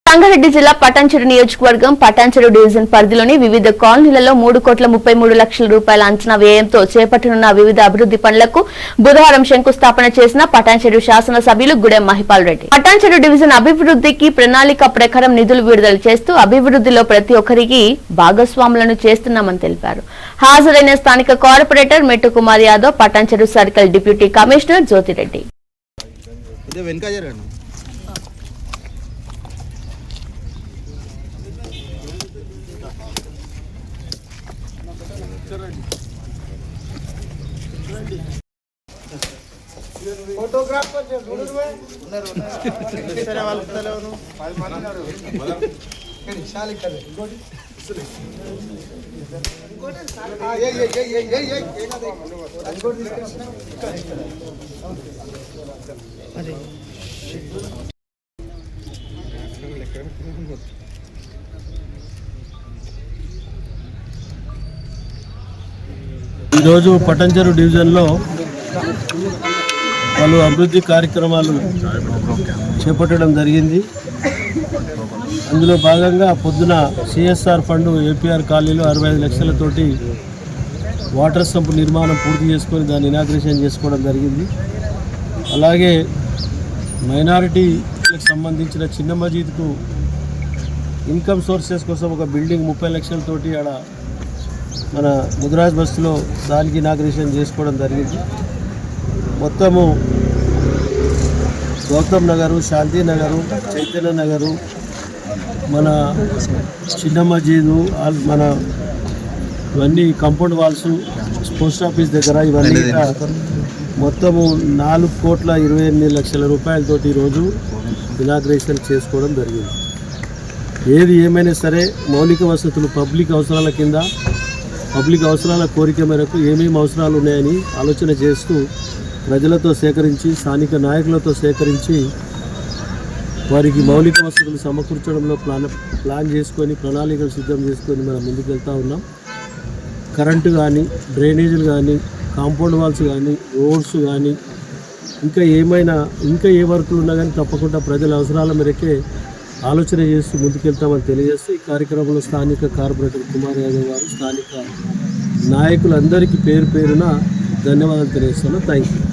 సంగారెడ్డి జిల్లా పటాన్చెరు నియోజకవర్గం పటాన్చెరు డివిజన్ పరిధిలోని వివిధ కాలనీలలో 3,33,00,000 రూపాయల అంచనా వ్యయంతో చేపట్టనున్న వివిధ అభివృద్ధి పనులకు బుధవారం శంకుస్థాపన చేసిన పటాన్చెరు శాసనసభ్యులు గుడెం మహిపాల్ రెడ్డి. పటాన్చెరు డివిజన్ అభివృద్ధికి ప్రణాళిక ప్రకారం నిధులు విడుదల చేస్తూ అభివృద్ధిలో ప్రతి ఒక్కరికి భాగస్వాములను చేస్తున్నామని తెలిపారు. హాజరైన స్థానిక కార్పొరేటర్ మెట్టు Kumar Yadav, Patancheru circle deputy commissioner Jyothi Reddy. Photographer ఈరోజు పటాన్చెరు డివిజన్లో పలు అభివృద్ధి కార్యక్రమాలు చేపట్టడం జరిగింది. అందులో భాగంగా పొద్దున సిఎస్ఆర్ ఫండ్ ఏపీఆర్ కాలనీలో 65 లక్షలతోటి వాటర్ సంప్ నిర్మాణం పూర్తి చేసుకొని దాన్ని ఇనాగ్రేషన్ చేసుకోవడం జరిగింది. అలాగే మైనారిటీలకు సంబంధించిన చిన్న మజీద్కు ఇన్కమ్ సోర్సెస్ కోసం ఒక బిల్డింగ్ 30 లక్షలతోటి ఆడ మన ముదిరాజ్ బస్సులో దానికి ఇనాగ్రేషన్ చేసుకోవడం జరిగింది. మొత్తము గౌతమ్ నగరు, శాంతినగరు, చైతన్య నగరు, మన చిన్న మజీదు, మన ఇవన్నీ కాంపౌండ్ వాల్స్, పోస్ట్ ఆఫీస్ దగ్గర ఇవన్నీ మొత్తము 4,28,00,000 రూపాయలతోటి ఈరోజు ఇనాగ్రేషన్ చేసుకోవడం జరిగింది. ఏది ఏమైనా సరే మౌలిక వసతులు పబ్లిక్ అవసరాల కింద పబ్లిక్ అవసరాల కోరిక మేరకు ఏమేమి అవసరాలు ఉన్నాయని ఆలోచన చేస్తూ ప్రజలతో సేకరించి స్థానిక నాయకులతో సేకరించి వారికి మౌలిక వసతులు సమకూర్చడంలో ప్లాన్ చేసుకొని ప్రణాళికలు సిద్ధం చేసుకొని మనం ముందుకు వెళ్తూ ఉన్నాం. కరెంటు కానీ, డ్రైనేజీలు కానీ, కాంపౌండ్ వాల్స్ కానీ, రోడ్స్ కానీ, ఇంకా ఏ వర్కులు ఉన్నా కానీ తప్పకుండా ప్రజల అవసరాల మేరకే ఆలోచన చేస్తూ ముందుకెళ్తామని తెలియజేస్తూ ఈ కార్యక్రమంలో స్థానిక కార్పొరేటర్ కుమార్ యాదవ్ గారు, స్థానిక నాయకులందరికీ పేరు పేరున ధన్యవాదాలు తెలియజేస్తున్నాను. Thank you.